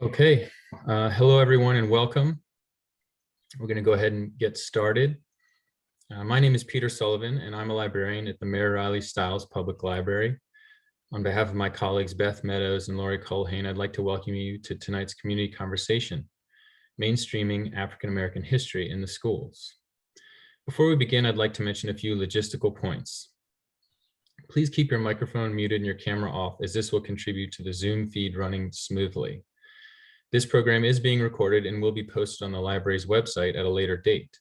Okay, hello everyone and welcome. We're going to go ahead and get started. My name is Peter Sullivan and I'm a librarian at the Mayor Riley Stiles Public Library. On behalf of my colleagues Beth Meadows and Lori Culhane, I'd like to welcome you to tonight's community conversation, Mainstreaming African American History in the Schools. Before we begin, I'd like to mention a few logistical points. Please keep your microphone muted and your camera off, as this will contribute to the Zoom feed running smoothly. This program is being recorded and will be posted on the library's website at a later date.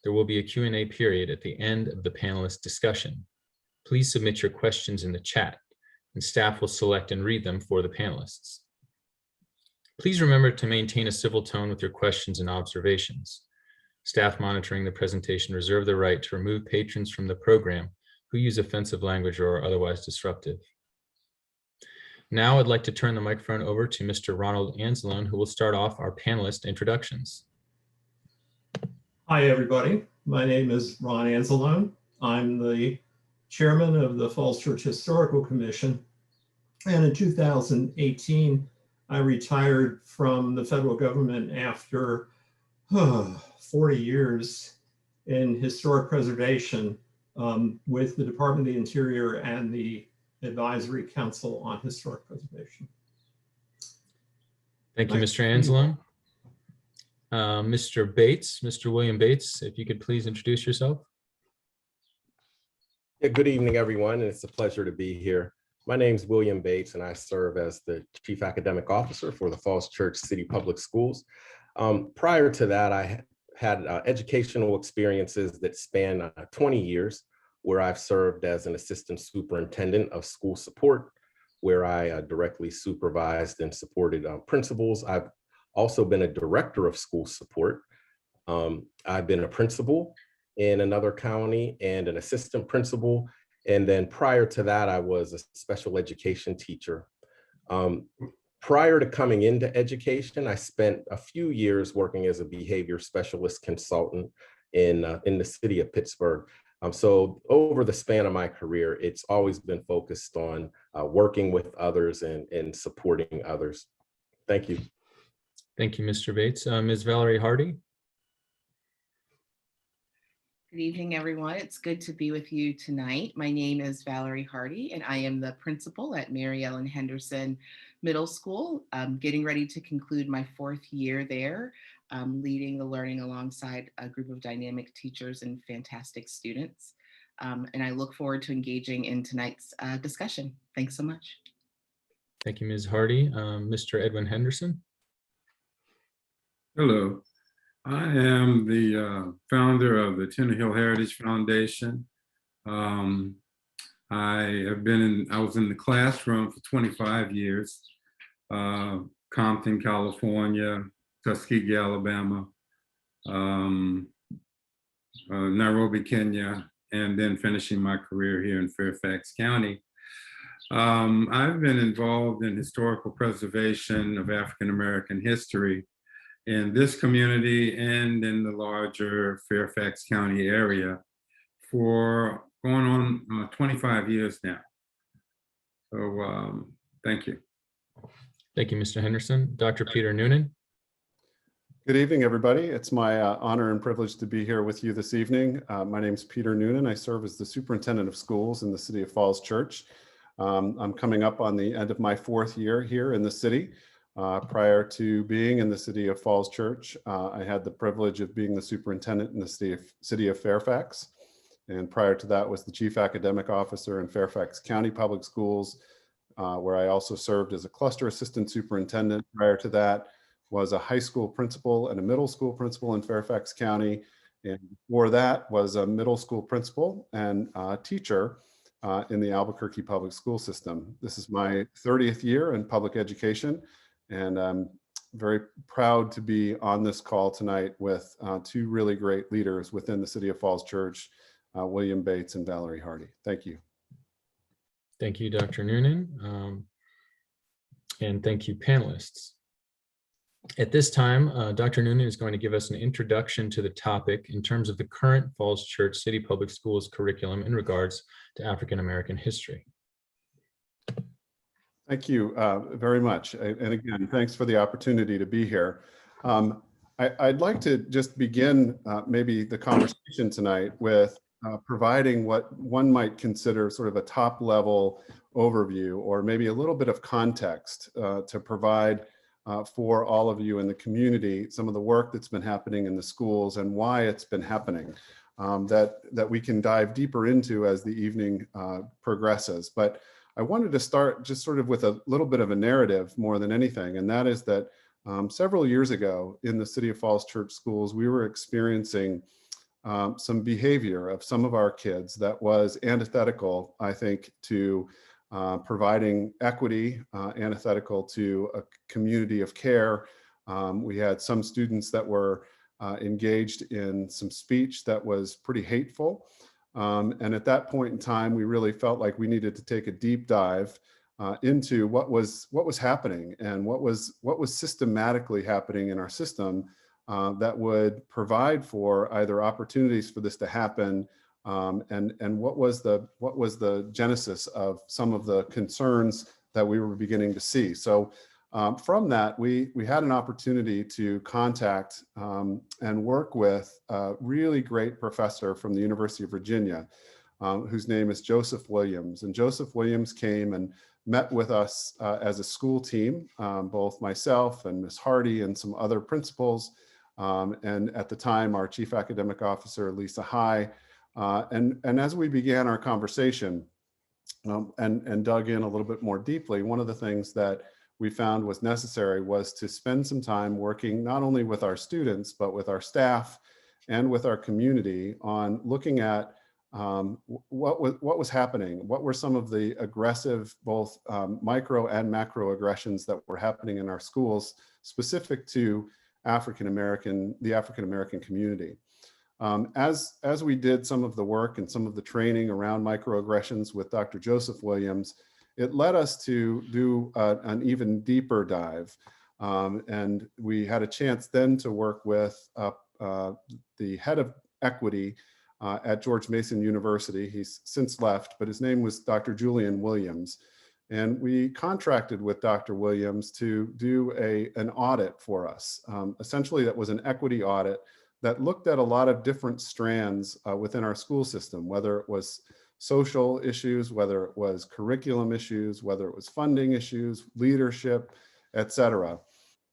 There will be a Q&A period at the end of the panelist discussion. Please submit your questions in the chat, and staff will select and read them for the panelists. Please remember to maintain a civil tone with your questions and observations. Staff monitoring the presentation reserve the right to remove patrons from the program who use offensive language or are otherwise disruptive. Now I'd like to turn the microphone over to Mr. Ronald Anzalone, who will start off our panelist introductions. Hi, everybody. My name is Ron Anzalone. I'm the chairman of the Falls Church Historical Commission. And in 2018, I retired from the federal government after 40 years in historic preservation with the Department of the Interior and the Advisory Council on Historic Preservation. Thank you, Mr. Anzalone. Mr. Bates, Mr. William Bates, if you could please introduce yourself. Yeah, good evening, everyone, and it's a pleasure to be here. My name is William Bates, and I serve as the Chief Academic Officer for the Falls Church City Public Schools. Prior to that, I had educational experiences that span 20 years, where I've served as an assistant superintendent of school support, where I directly supervised and supported principals. I've also been a director of school support. I've been a principal in another county and an assistant principal. And then prior to that, I was a special education teacher. Prior to coming into education, I spent a few years working as a behavior specialist consultant in the city of Pittsburgh. So over the span of my career, it's always been focused on working with others and supporting others. Thank you. Thank you, Mr. Bates. Ms. Valerie Hardy. Good evening, everyone. It's good to be with you tonight. My name is Valerie Hardy, and I am the principal at Mary Ellen Henderson Middle School. I'm getting ready to conclude my 4th year there, leading the learning alongside a group of dynamic teachers and fantastic students. And I look forward to engaging in tonight's discussion. Thanks so much. Thank you, Ms. Hardy. Mr. Edwin Henderson. Hello, I am the founder of the Tinder Hill Heritage Foundation. I was in the classroom for 25 years, Compton, California, Tuskegee, Alabama, Nairobi, Kenya, and then finishing my career here in Fairfax County. I've been involved in historical preservation of African American history in this community and in the larger Fairfax County area for going on 25 years now. So thank you. Thank you, Mr. Henderson. Dr. Peter Noonan. Good evening, everybody. It's my honor and privilege to be here with you this evening. My name is Peter Noonan. I serve as the superintendent of schools in the city of Falls Church. I'm coming up on the end of my 4th year here in the city. Prior to being in the city of Falls Church, I had the privilege of being the superintendent in the city of Fairfax. And prior to that was the chief academic officer in Fairfax County Public Schools, where I also served as a cluster assistant superintendent. Prior to that was a high school principal and a middle school principal in Fairfax County. And before that was a middle school principal and teacher in the Albuquerque public school system. This is my 30th year in public education. And I'm very proud to be on this call tonight with 2 really great leaders within the city of Falls Church, William Bates and Valerie Hardy. Thank you. Thank you, Dr. Noonan. And thank you, panelists. At this time, Dr. Noonan is going to give us an introduction to the topic in terms of the current Falls Church City Public Schools curriculum in regards to African American history. Thank you very much. And again, thanks for the opportunity to be here. I'd like to just begin maybe the conversation tonight with providing what one might consider sort of a top level overview, or maybe a little bit of context to provide for all of you in the community, some of the work that's been happening in the schools and why it's been happening, that we can dive deeper into as the evening progresses. But I wanted to start just sort of with a little bit of a narrative more than anything, and that is that several years ago in the City of Falls Church schools, we were experiencing some behavior of some of our kids that was antithetical, I think, to providing equity, antithetical to a community of care. We had some students that were engaged in some speech that was pretty hateful. And at that point in time, we really felt like we needed to take a deep dive into what was happening and what was systematically happening in our system that would provide for either opportunities for this to happen, and what was the genesis of some of the concerns that we were beginning to see. So from that, we had an opportunity to contact and work with a really great professor from the University of Virginia, whose name is Joseph Williams. And Joseph Williams came and met with us as a school team, both myself and Ms. Hardy and some other principals, and at the time, our Chief Academic Officer, Lisa High. And as we began our conversation and dug in a little bit more deeply, one of the things that we found was necessary was to spend some time working not only with our students, but with our staff and with our community on looking at what was happening, what were some of the aggressive, both micro and macro aggressions that were happening in our schools, specific to the African American community. As we did some of the work and some of the training around microaggressions with Dr. Joseph Williams, it led us to do an even deeper dive. And we had a chance then to work with the head of equity at George Mason University. He's since left, but his name was Dr. Julian Williams. And we contracted with Dr. Williams to do an audit for us. Essentially, that was an equity audit that looked at a lot of different strands within our school system, whether it was social issues, whether it was curriculum issues, whether it was funding issues, leadership, et cetera.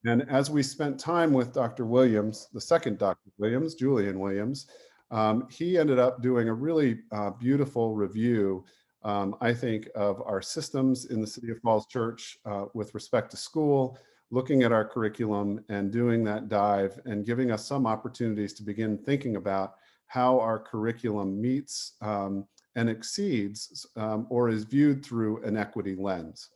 And as we spent time with Dr. Williams, the second Dr. Williams, Julian Williams, he ended up doing a really beautiful review, I think, of our systems in the City of Falls Church with respect to school, looking at our curriculum and doing that dive and giving us some opportunities to begin thinking about how our curriculum meets and exceeds or is viewed through an equity lens.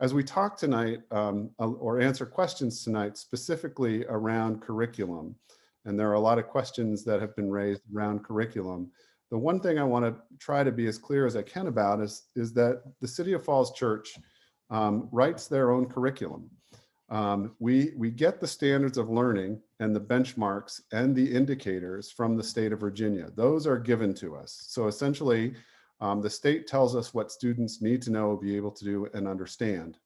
As we talk tonight or answer questions tonight specifically around curriculum, and there are a lot of questions that have been raised around curriculum, the one thing I want to try to be as clear as I can about is that the City of Falls Church writes their own curriculum. We get the standards of learning and the benchmarks and the indicators from the state of Virginia. Those are given to us. So essentially, the state tells us what students need to know, be able to do and understand.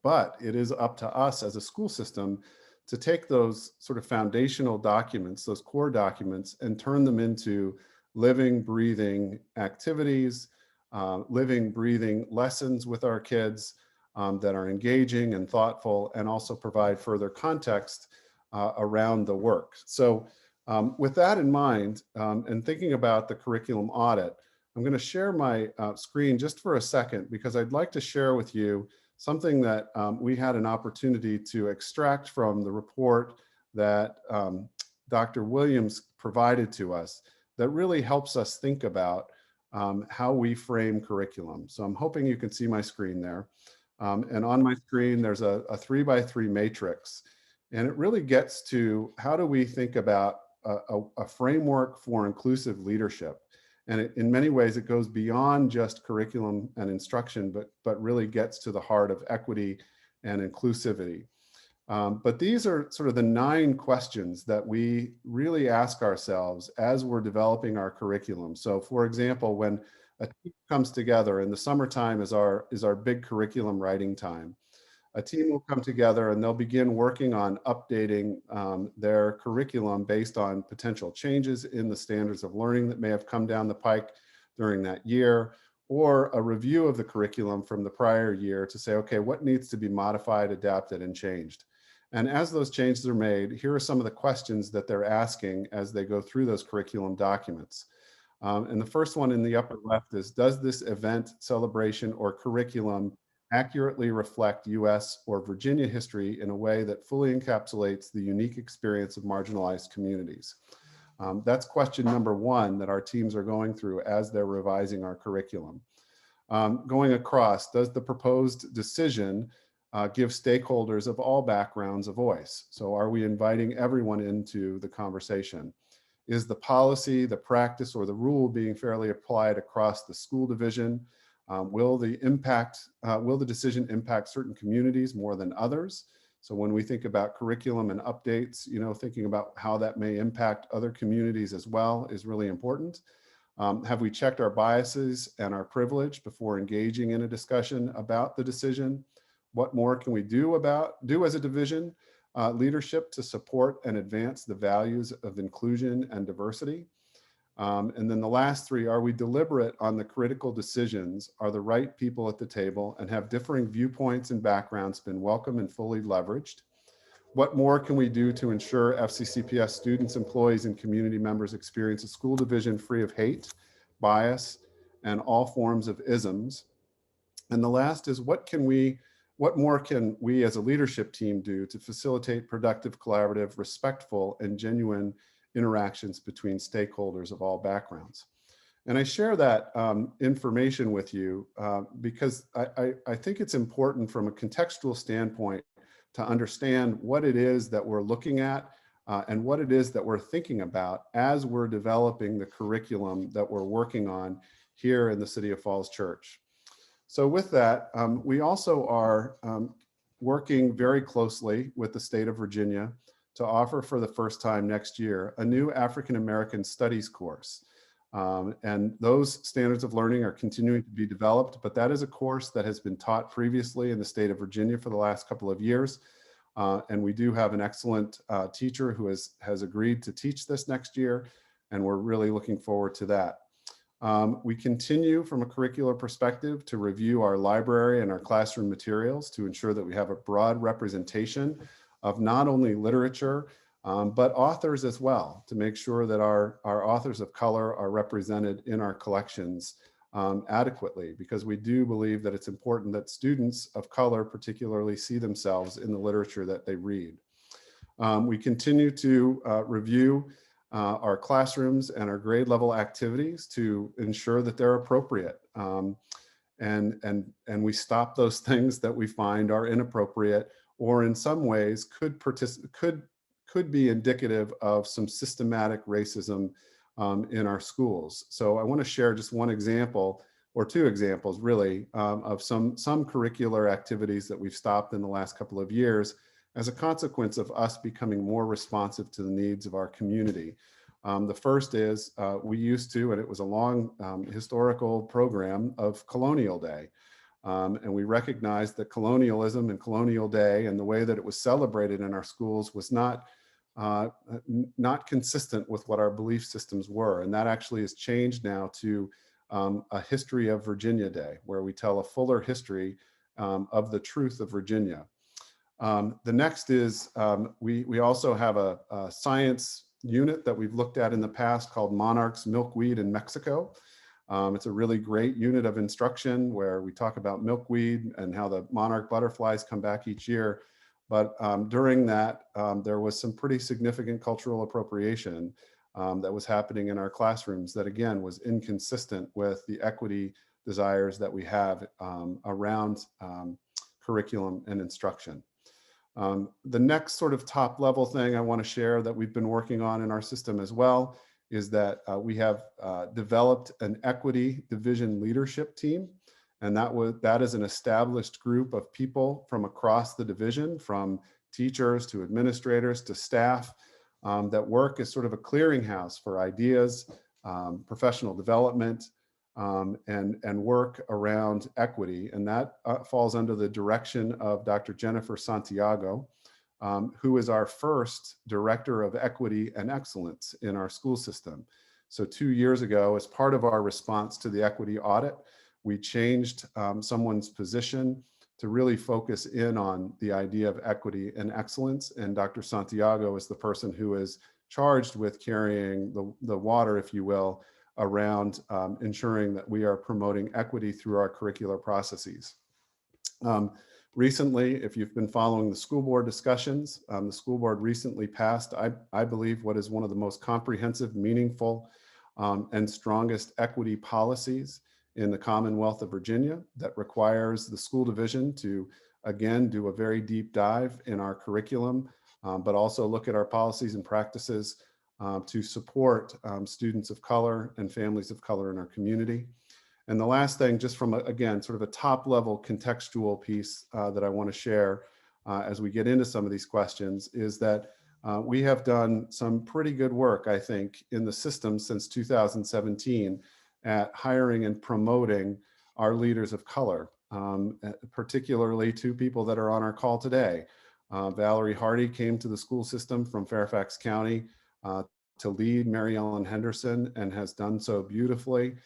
But it is up to us as a school system to take those sort of foundational documents, those core documents, and turn them into living, breathing activities, living, breathing lessons with our kids, that are engaging and thoughtful, and also provide further context around the work. So with that in mind, and thinking about the curriculum audit, I'm going to share my screen just for a second, because I'd like to share with you something that we had an opportunity to extract from the report that Dr. Williams provided to us that really helps us think about how we frame curriculum. So I'm hoping you can see my screen there. And on my screen, there's a 3x3 matrix. And it really gets to how do we think about a framework for inclusive leadership. And in many ways, it goes beyond just curriculum and instruction, but really gets to the heart of equity and inclusivity. But these are sort of the 9 questions that we really ask ourselves as we're developing our curriculum. So for example, when a team comes together, and the summertime is our big curriculum writing time, a team will come together and they'll begin working on updating their curriculum based on potential changes in the standards of learning that may have come down the pike during that year, or a review of the curriculum from the prior year to say, okay, what needs to be modified, adapted, and changed? And as those changes are made, here are some of the questions that they're asking as they go through those curriculum documents. And the first one in the upper left is, does this event, celebration, or curriculum accurately reflect US or Virginia history in a way that fully encapsulates the unique experience of marginalized communities? That's question number 1 that our teams are going through as they're revising our curriculum. Going across, does the proposed decision give stakeholders of all backgrounds a voice? So are we inviting everyone into the conversation? Is the policy, the practice, or the rule being fairly applied across the school division? Will the decision impact certain communities more than others? So when we think about curriculum and updates, thinking about how that may impact other communities as well is really important. Have we checked our biases and our privilege before engaging in a discussion about the decision? What more can we do as a division leadership to support and advance the values of inclusion and diversity? And then the last 3, are we deliberate on the critical decisions? Are the right people at the table, and have differing viewpoints and backgrounds been welcome and fully leveraged? What more can we do to ensure FCCPS students, employees, and community members experience a school division free of hate, bias, and all forms of isms? And the last is, what more can we as a leadership team do to facilitate productive, collaborative, respectful, and genuine interactions between stakeholders of all backgrounds? And I share that information with you because I think it's important from a contextual standpoint to understand what it is that we're looking at and what it is that we're thinking about as we're developing the curriculum that we're working on here in the City of Falls Church. So with that, we also are working very closely with the state of Virginia to offer for the first time next year a new African American Studies course. And those standards of learning are continuing to be developed, but that is a course that has been taught previously in the state of Virginia for the last couple of years. And we do have an excellent teacher who has agreed to teach this next year, and we're really looking forward to that. We continue from a curricular perspective to review our library and our classroom materials to ensure that we have a broad representation of not only literature, but authors as well, to make sure that our authors of color are represented in our collections adequately, because we do believe that it's important that students of color particularly see themselves in the literature that they read. We continue to review our classrooms and our grade level activities to ensure that they're appropriate. And we stop those things that we find are inappropriate or in some ways could be indicative of some systematic racism in our schools. So I want to share just one example or 2 examples really of some curricular activities that we've stopped in the last couple of years as a consequence of us becoming more responsive to the needs of our community. The first is we used to, and it was a long historical program of Colonial Day. And we recognized that colonialism and Colonial Day and the way that it was celebrated in our schools was not consistent with what our belief systems were. And that actually has changed now to a History of Virginia Day, where we tell a fuller history of the truth of Virginia. The next is we also have a science unit that we've looked at in the past called Monarchs, Milkweed, and Mexico. It's a really great unit of instruction where we talk about milkweed and how the monarch butterflies come back each year. But during that, there was some pretty significant cultural appropriation that was happening in our classrooms that, again, was inconsistent with the equity desires that we have around curriculum and instruction. The next sort of top level thing I want to share that we've been working on in our system as well is that we have developed an equity division leadership team. And that is an established group of people from across the division, from teachers to administrators to staff that work as sort of a clearinghouse for ideas, professional development, and work around equity. And that falls under the direction of Dr. Jennifer Santiago, who is our first Director of Equity and Excellence in our school system. So 2 years ago, as part of our response to the equity audit, we changed someone's position to really focus in on the idea of equity and excellence. And Dr. Santiago is the person who is charged with carrying the water, if you will, around ensuring that we are promoting equity through our curricular processes. Recently, if you've been following the school board discussions, the school board recently passed, I believe, what is one of the most comprehensive, meaningful, and strongest equity policies in the Commonwealth of Virginia that requires the school division to, again, do a very deep dive in our curriculum, but also look at our policies and practices to support students of color and families of color in our community. And the last thing, just from, again, sort of a top level contextual piece that I want to share as we get into some of these questions is that we have done some pretty good work, I think, in the system since 2017 at hiring and promoting our leaders of color, particularly two people that are on our call today. Valerie Hardy came to the school system from Fairfax County to lead Mary Ellen Henderson and has done so beautifully.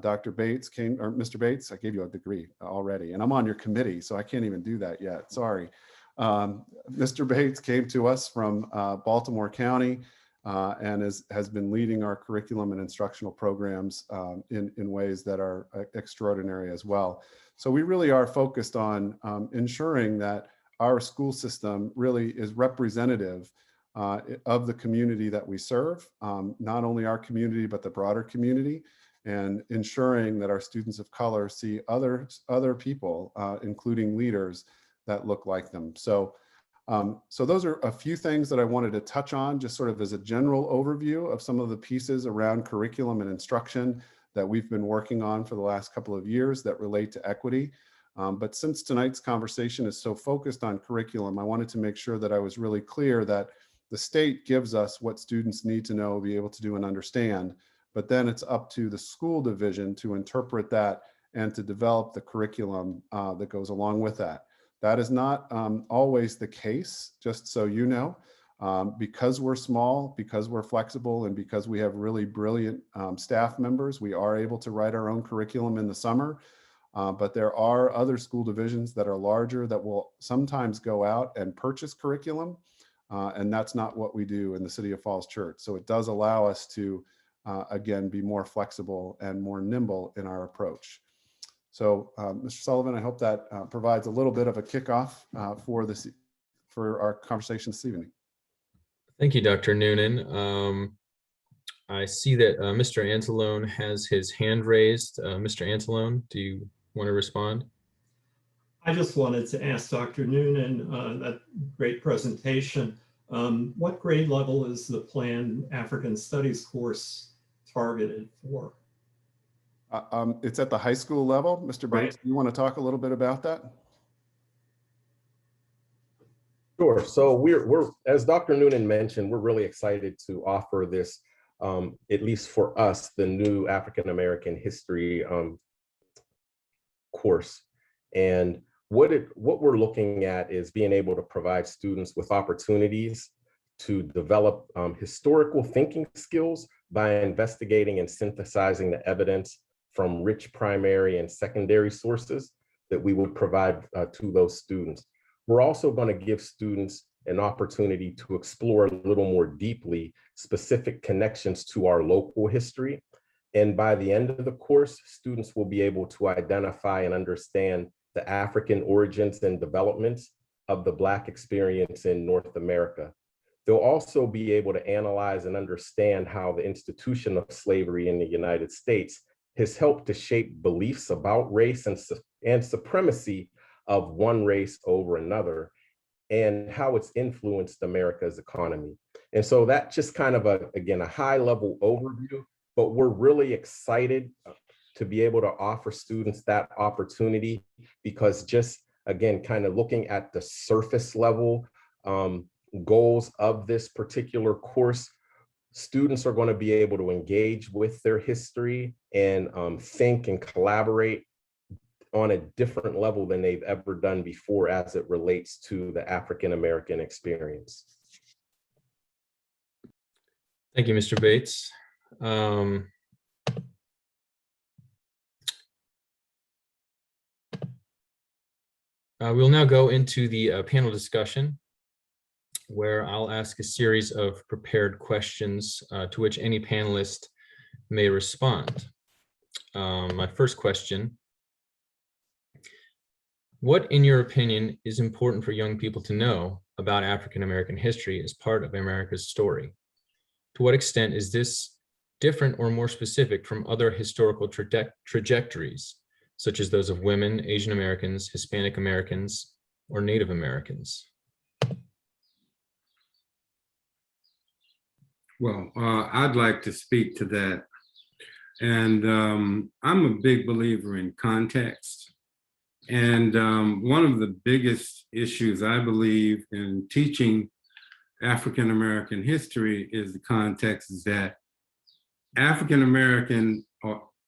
Dr. Bates came, or Mr. Bates, I gave you a degree already, and I'm on your committee, so I can't even do that yet, sorry. Mr. Bates came to us from Baltimore County and has been leading our curriculum and instructional programs in ways that are extraordinary as well. So we really are focused on ensuring that our school system really is representative of the community that we serve, not only our community, but the broader community, and ensuring that our students of color see other people, including leaders that look like them. So those are a few things that I wanted to touch on, just sort of as a general overview of some of the pieces around curriculum and instruction that we've been working on for the last couple of years that relate to equity. But since tonight's conversation is so focused on curriculum, I wanted to make sure that I was really clear that the state gives us what students need to know, be able to do and understand, but then it's up to the school division to interpret that and to develop the curriculum that goes along with that. That is not always the case, just so you know, because we're small, because we're flexible, and because we have really brilliant staff members, we are able to write our own curriculum in the summer. But there are other school divisions that are larger that will sometimes go out and purchase curriculum. And that's not what we do in the City of Falls Church. So it does allow us to, again, be more flexible and more nimble in our approach. So, Mr. Sullivan, I hope that provides a little bit of a kickoff for our conversation this evening. Thank you, Dr. Noonan. I see that Mr. Anzalone has his hand raised. Mr. Anzalone, do you want to respond? I just wanted to ask Dr. Noonan, that great presentation, what grade level is the planned African Studies course targeted for? It's at the high school level. Mr. Bates, Right. do you want to talk a little bit about that? Sure. So we're as Dr. Noonan mentioned, we're really excited to offer this, at least for us, the new African American history course. And what we're looking at is being able to provide students with opportunities to develop historical thinking skills by investigating and synthesizing the evidence from rich primary and secondary sources that we would provide to those students. We're also going to give students an opportunity to explore a little more deeply specific connections to our local history. And by the end of the course, students will be able to identify and understand the African origins and developments of the Black experience in North America. They'll also be able to analyze and understand how the institution of slavery in the United States has helped to shape beliefs about race and supremacy of one race over another, and how it's influenced America's economy. And so that's just kind of again, a high level overview, but we're really excited to be able to offer students that opportunity because just, again, kind of looking at the surface level goals of this particular course, students are going to be able to engage with their history and think and collaborate on a different level than they've ever done before as it relates to the African American experience. Thank you, Mr. Bates. We'll now go into the panel discussion, where I'll ask a series of prepared questions to which any panelist may respond. My first question: what, in your opinion, is important for young people to know about African American history as part of America's story? To what extent is this different or more specific from other historical trajectories, such as those of women, Asian Americans, Hispanic Americans, or Native Americans? Well, I'd like to speak to that. And I'm a big believer in context. And one of the biggest issues I believe in teaching African American history is the context is that African American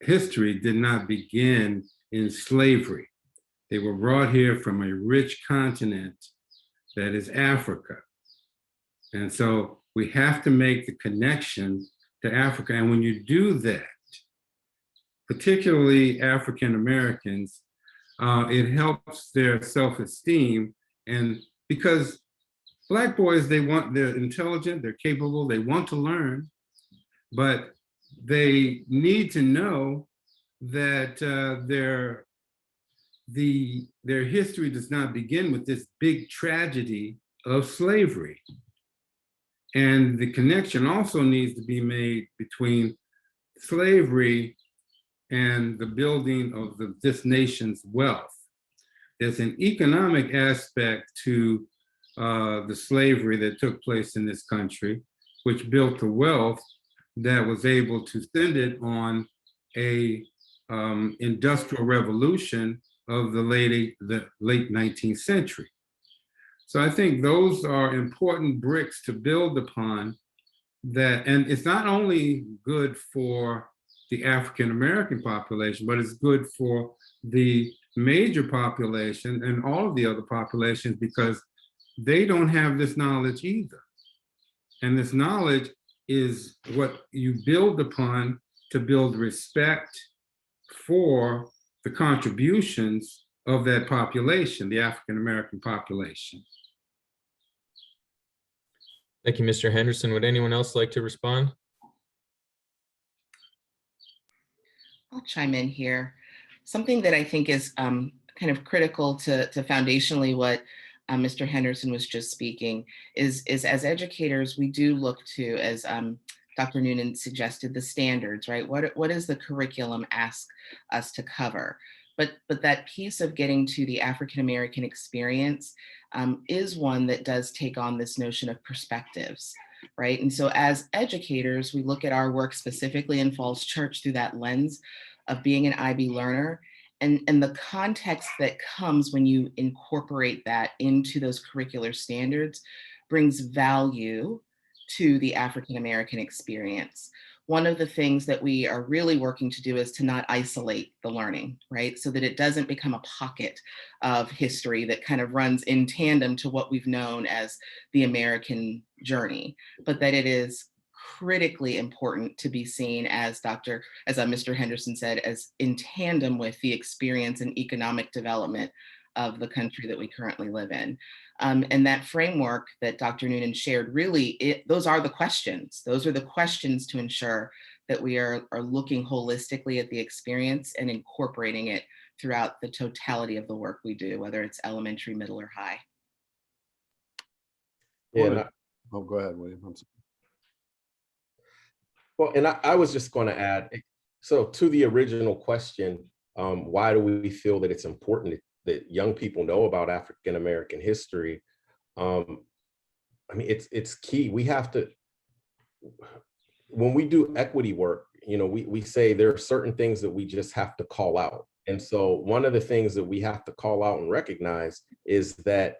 history did not begin in slavery. They were brought here from a rich continent that is Africa. And so we have to make the connection to Africa. And when you do that, particularly African Americans, it helps their self-esteem. And because Black boys, they're intelligent, they're capable, they want to learn, but they need to know that their history does not begin with this big tragedy of slavery. And the connection also needs to be made between slavery and the building of this nation's wealth. There's an economic aspect to the slavery that took place in this country, which built the wealth that was able to send it on a industrial revolution of the late 19th century. So I think those are important bricks to build upon that. And it's not only good for the African American population, but it's good for the major population and all of the other populations because they don't have this knowledge either. And this knowledge is what you build upon to build respect for the contributions of that population, the African American population. Thank you, Mr. Henderson. Would anyone else like to respond? I'll chime in here. Something that I think is kind of critical to foundationally what Mr. Henderson was just speaking is as educators, we do look to, as Dr. Noonan suggested, the standards, right? What does the curriculum ask us to cover? But that piece of getting to the African American experience is one that does take on this notion of perspectives, right? And so as educators, we look at our work specifically in Falls Church through that lens of being an IB learner and the context that comes when you incorporate that into those curricular standards brings value to the African American experience. One of the things that we are really working to do is to not isolate the learning, right? So that it doesn't become a pocket of history that kind of runs in tandem to what we've known as the American journey, but that it is critically important to be seen as Mr. Henderson said, as in tandem with the experience and economic development of the country that we currently live in. And that framework that Dr. Noonan shared, really, those are the questions. Those are the questions to ensure that we are looking holistically at the experience and incorporating it throughout the totality of the work we do, whether it's elementary, middle, or high. Yeah. Oh, go ahead, William. I'm sorry. Well, and I was just going to add, so to the original question, why do we feel that it's important that young people know about African American history? I mean, it's key. We have to, when we do equity work, you know, we say there are certain things that we just have to call out. And so one of the things that we have to call out and recognize is that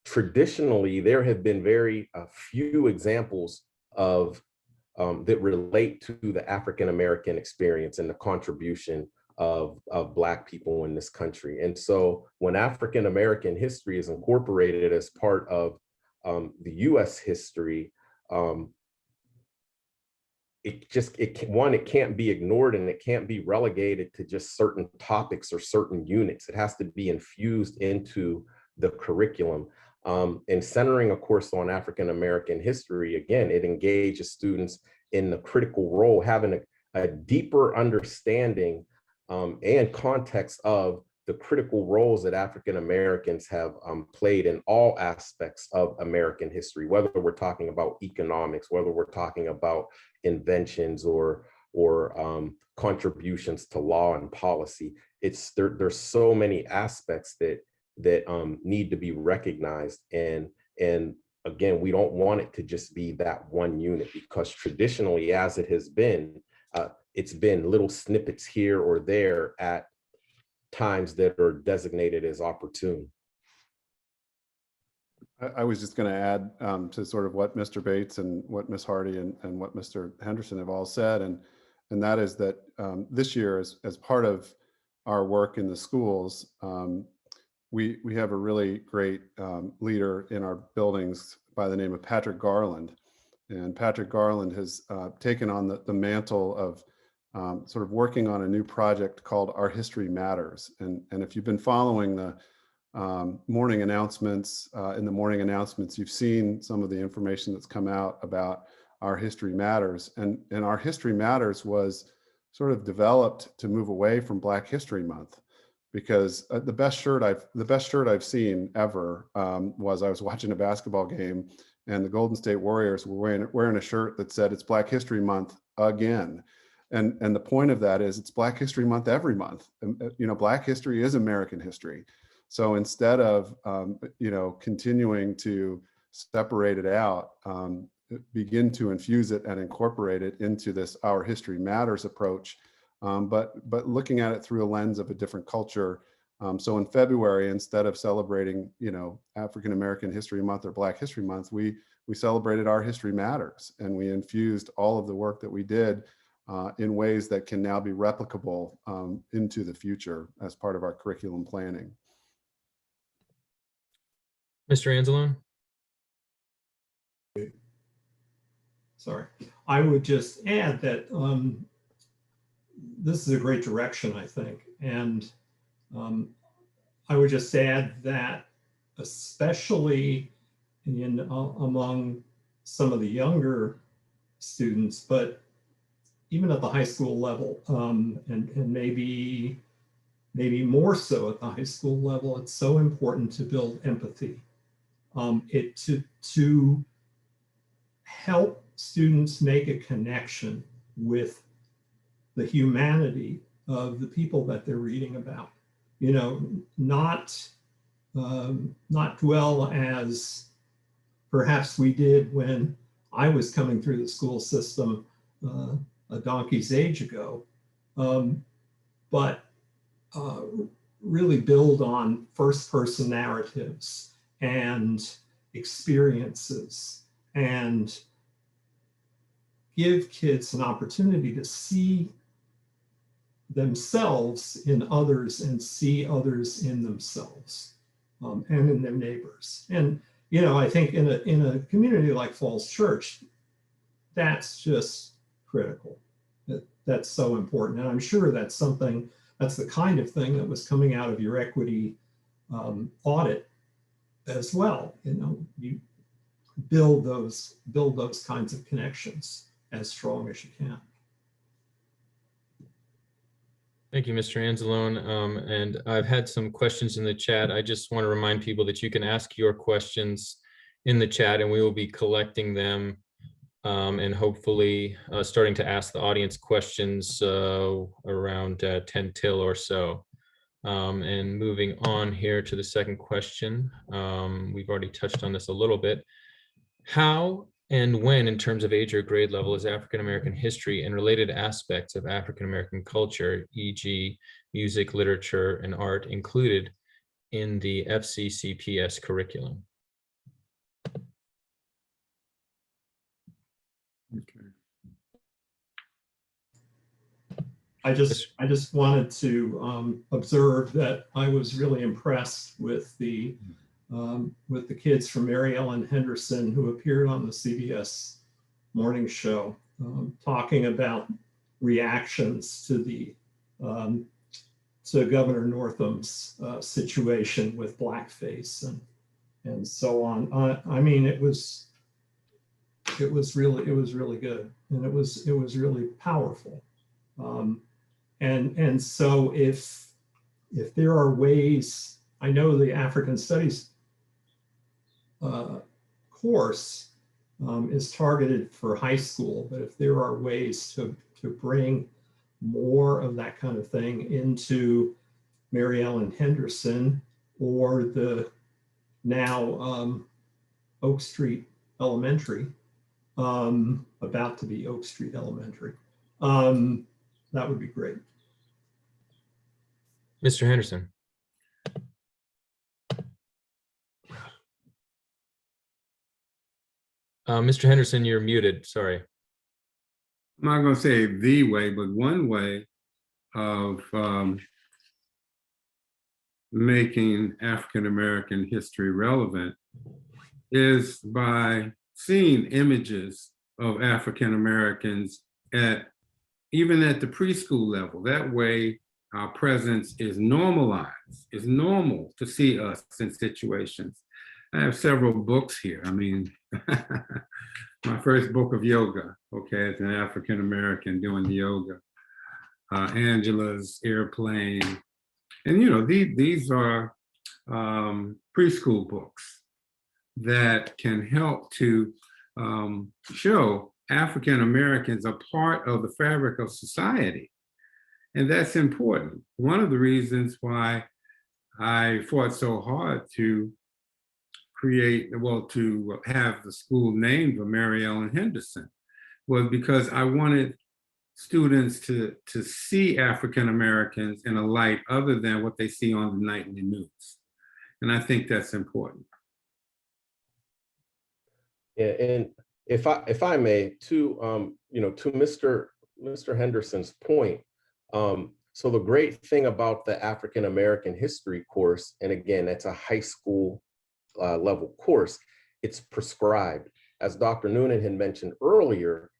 traditionally, there have been very few examples of that relate to the African American experience and the contribution of Black people in this country. And so when African American history is incorporated as part of the US history, it can't be ignored, and it can't be relegated to just certain topics or certain units. It has to be infused into the curriculum. And centering a course on African American history, again, it engages students in the critical role, having a deeper understanding and context of the critical roles that African Americans have played in all aspects of American history, whether we're talking about economics, whether we're talking about inventions or contributions to law and policy. There's so many aspects that need to be recognized, and again, we don't want it to just be that one unit, because traditionally, as it has been, it's been little snippets here or there at times that are designated as opportune. I was just going to add to sort of what Mr. Bates and what Ms. Hardy and what Mr. Henderson have all said, and that is that this year, as part of our work in the schools, we have a really great leader in our buildings by the name of Patrick Garland. And Patrick Garland has taken on the mantle of sort of working on a new project called Our History Matters. And if you've been following the morning announcements, you've seen some of the information that's come out about Our History Matters. And Our History Matters was sort of developed to move away from Black History Month, because the best shirt I've seen ever was, I was watching a basketball game and the Golden State Warriors were wearing a shirt that said it's Black History Month again. And the point of that is it's Black History Month every month. You know, Black history is American history. So instead of, continuing to separate it out, begin to infuse it and incorporate it into this Our History Matters approach, but looking at it through a lens of a different culture. So in February, instead of celebrating, African American History Month or Black History Month, we celebrated Our History Matters, and we infused all of the work that we did in ways that can now be replicable into the future as part of our curriculum planning. Mr. Anzalone? Sorry, I would just add that this is a great direction, I think. And I would just add that, especially among some of the younger students, but even at the high school level, and maybe more so at the high school level, it's so important to build empathy. To help students make a connection with the humanity of the people that they're reading about. Not dwell as perhaps we did when I was coming through the school system a donkey's age ago, but really build on first-person narratives and experiences, and give kids an opportunity to see themselves in others and see others in themselves and in their neighbors. And I think in a community like Falls Church, that's just critical. That's so important. And I'm sure that's the kind of thing that was coming out of your equity audit as well. You build those kinds of connections as strong as you can. Thank you, Mr. Anzalone. And I've had some questions in the chat. I just want to remind people that you can ask your questions in the chat, and we will be collecting them and hopefully starting to ask the audience questions around 10 till or so. And moving on here to the second question, we've already touched on this a little bit. How and when, in terms of age or grade level, is African American history and related aspects of African American culture, e.g. music, literature, and art, included in the FCCPS curriculum? I just wanted to observe that I was really impressed with the kids from Mary Ellen Henderson who appeared on the CBS morning show, talking about reactions to the to Governor Northam's situation with blackface and so on. I mean, it was really good, and it was really powerful. And so if there are ways, I know the African Studies course is targeted for high school, but if there are ways to bring more of that kind of thing into Mary Ellen Henderson or the now Oak Street Elementary, about to be Oak Street Elementary, that would be great. Mr. Henderson. Mr. Henderson, you're muted. Sorry. I'm not going to say the way, but one way of making African-American history relevant is by seeing images of African-Americans even at the preschool level. That way, our presence is normalized. It's normal to see us in situations. I have several books here. I mean, my first book of yoga, okay, as an African-American doing the yoga. Angela's Airplane. And, you know, these are preschool books that can help to show African-Americans are part of the fabric of society. And that's important. One of the reasons why I fought so hard to to have the school named for Mary Ellen Henderson was because I wanted students to see African-Americans in a light other than what they see on the nightly news. And I think that's important. Yeah, and if I may, to Mr. Henderson's point, so the great thing about the African American history course, and again, it's a high school level course, it's prescribed. As Dr. Noonan had mentioned earlier,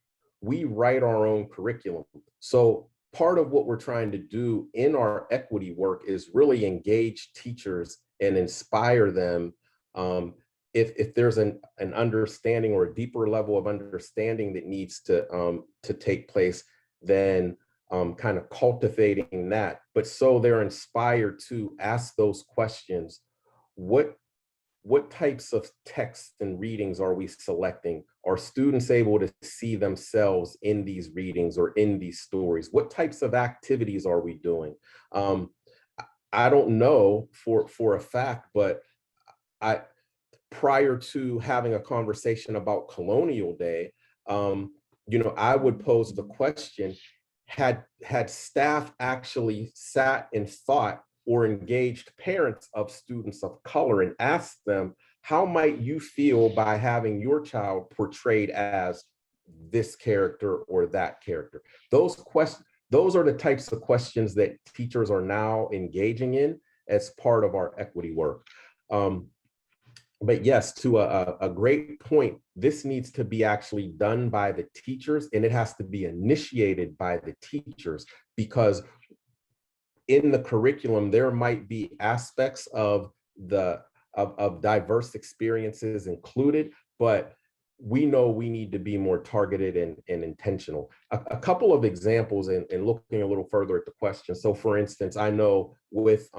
we write our own curriculum. So part of what we're trying to do in our equity work is really engage teachers and inspire them. If there's an understanding or a deeper level of understanding that needs to take place, then kind of cultivating that. But so they're inspired to ask those questions. What types of texts and readings are we selecting? Are students able to see themselves in these readings or in these stories? What types of activities are we doing? I don't know for a fact, but prior to having a conversation about Colonial Day, I would pose the question, had staff actually sat and thought or engaged parents of students of color and asked them, how might you feel by having your child portrayed as this character or that character? Those are the types of questions that teachers are now engaging in as part of our equity work. But yes, to a great point, this needs to be actually done by the teachers, and it has to be initiated by the teachers, because in the curriculum, there might be aspects of diverse experiences included, but we know we need to be more targeted and intentional. A couple of examples, and looking a little further at the question. So for instance, I know with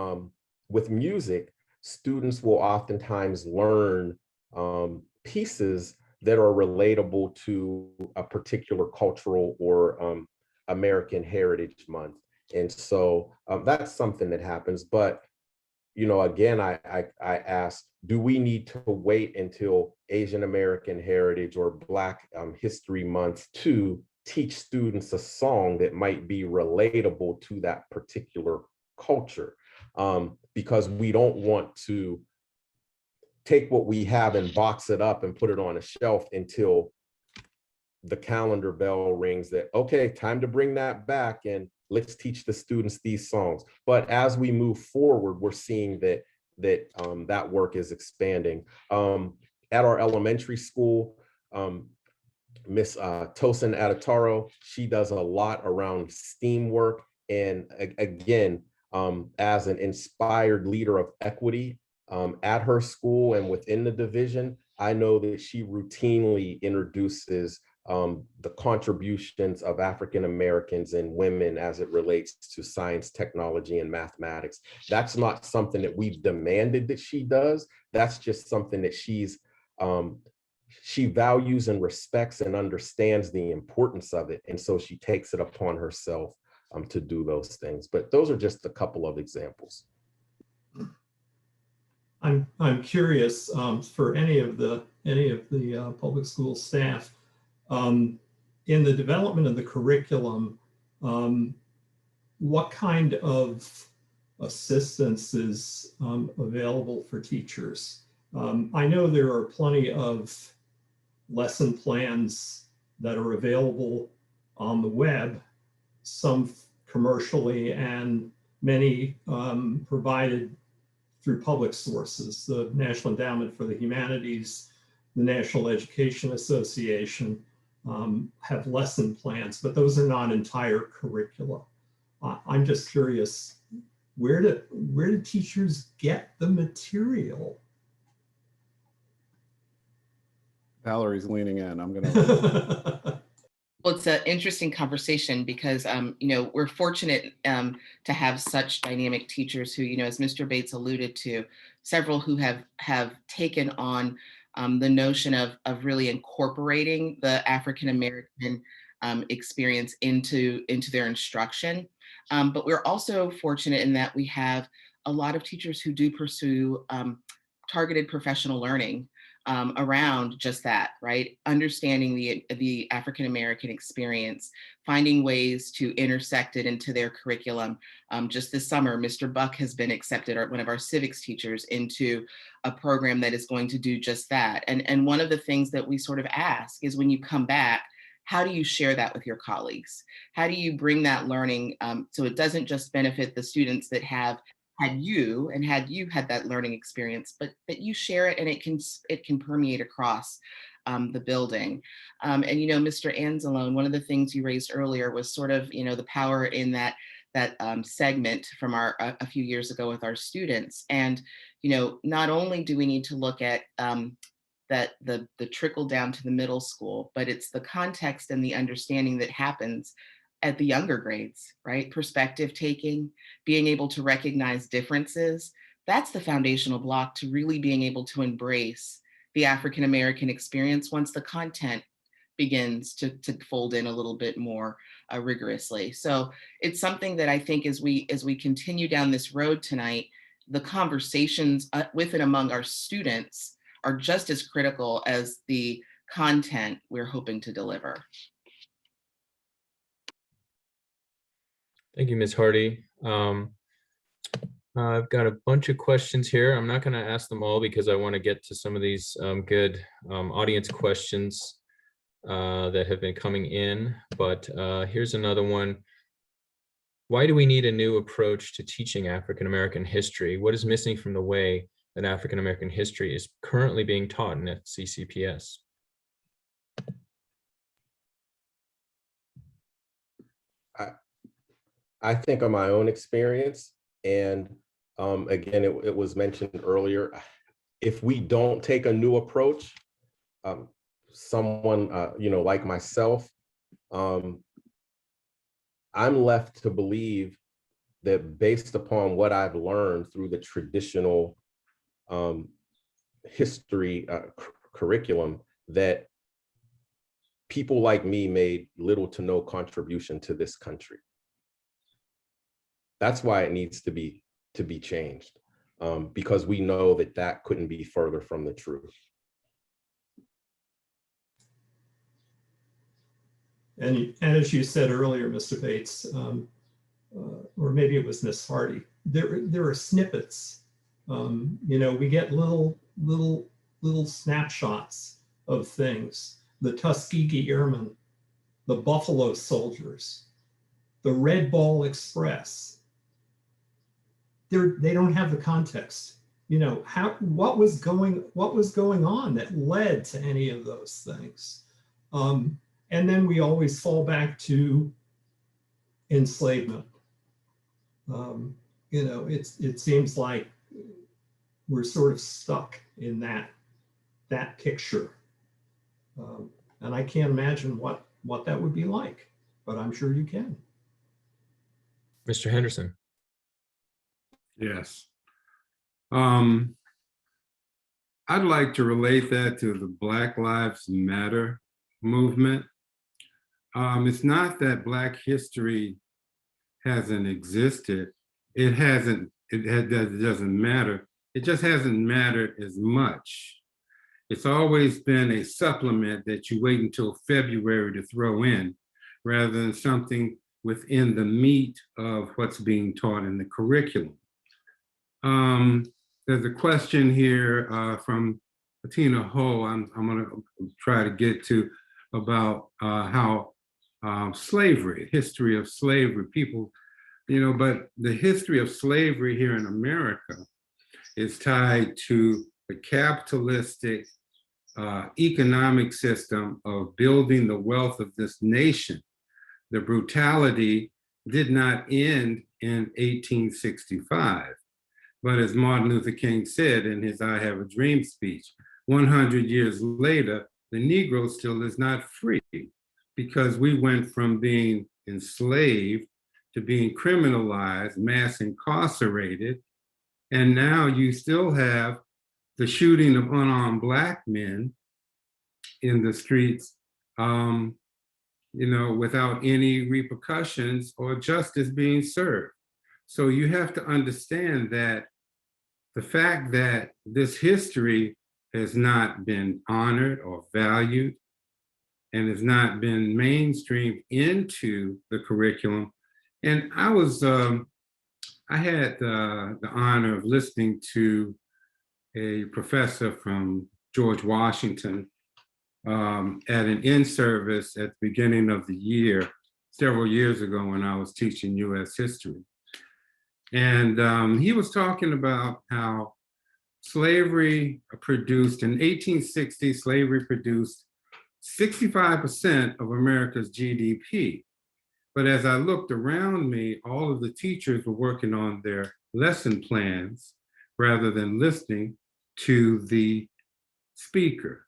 music, students will oftentimes learn pieces that are relatable to a particular cultural or American Heritage Month. And so that's something that happens. But, again, I asked, do we need to wait until Asian American Heritage or Black History Month to teach students a song that might be relatable to that particular culture? Because we don't want to take what we have and box it up and put it on a shelf until the calendar bell rings that, okay, time to bring that back. And let's teach the students these songs. But as we move forward, we're seeing that work is expanding. At our elementary school, Miss Tosin Adataro, she does a lot around STEAM work. And again, as an inspired leader of equity at her school and within the division, I know that she routinely introduces the contributions of African Americans and women as it relates to science, technology, and mathematics. That's not something that we've demanded that she does. That's just something that she values and respects and understands the importance of it. And so she takes it upon herself to do those things. But those are just a couple of examples. I'm curious, for any of the public school staff, in the development of the curriculum, what kind of assistance is available for teachers? I know there are plenty of lesson plans that are available on the web, some commercially and many provided through public sources. The National Endowment for the Humanities, the National Education Association have lesson plans, but those are not entire curricula. I'm just curious, where do teachers get the material? Valerie's leaning in. I'm gonna. Well, it's an interesting conversation because, we're fortunate to have such dynamic teachers who, as Mr. Bates alluded to, several who have taken on the notion of really incorporating the African-American experience into their instruction. But we're also fortunate in that we have a lot of teachers who do pursue targeted professional learning around just that, right? Understanding the African-American experience, finding ways to intersect it into their curriculum. Just this summer, Mr. Buck has been accepted, one of our civics teachers, into a program that is going to do just that. And one of the things that we sort of ask is, when you come back, how do you share that with your colleagues? How do you bring that learning so it doesn't just benefit the students that have had you had that learning experience, but that you share it and it can permeate across the building. And Mr. Anzalone, one of the things you raised earlier was sort of the power in that segment from a few years ago with our students. And not only do we need to look at that the trickle down to the middle school, but it's the context and the understanding that happens at the younger grades, right? Perspective taking, being able to recognize differences. That's the foundational block to really being able to embrace the African-American experience once the content begins to fold in a little bit more rigorously. So it's something that I think as we continue down this road tonight, the conversations with and among our students are just as critical as the content we're hoping to deliver. Thank you, Ms. Hardy. I've got a bunch of questions here. I'm not going to ask them all because I want to get to some of these good audience questions that have been coming in. But here's another one. Why do we need a new approach to teaching African-American history? What is missing from the way that African-American history is currently being taught in FCCPS? I think of my own experience, and again, it was mentioned earlier, if we don't take a new approach, someone like myself, I'm left to believe that based upon what I've learned through the traditional history curriculum, that people like me made little to no contribution to this country. That's why it needs to be changed, because we know that couldn't be further from the truth. And as you said earlier, Mr. Bates, or maybe it was Miss Hardy, there are snippets. We get little snapshots of things. The Tuskegee Airmen, the Buffalo Soldiers, the Red Ball Express. They don't have the context. You know, what was going on that led to any of those things. And then we always fall back to enslavement. You know, it seems like we're sort of stuck in that picture. And I can't imagine what that would be like, but I'm sure you can. Mr. Henderson. Yes. I'd like to relate that to the Black Lives Matter movement. It's not that Black history hasn't existed. It doesn't matter. It just hasn't mattered as much. It's always been a supplement that you wait until February to throw in, rather than something within the meat of what's being taught in the curriculum. There's a question here from Tina Ho. I'm going to try to get to about how slavery, history of slavery, people, you know, but the history of slavery here in America is tied to the capitalistic economic system of building the wealth of this nation. The brutality did not end in 1865. But as Martin Luther King said in his I Have a Dream speech, 100 years later, the Negro still is not free, because we went from being enslaved to being criminalized, mass incarcerated, and now you still have the shooting of unarmed Black men in the streets, you know, without any repercussions or justice being served. So you have to understand that the fact that this history has not been honored or valued and has not been mainstreamed into the curriculum. And I had the honor of listening to a professor from George Washington at an in-service at the beginning of the year, several years ago when I was teaching US history. And he was talking about how slavery produced, in 1860, slavery produced 65% of America's GDP. But as I looked around me, all of the teachers were working on their lesson plans rather than listening to the speaker.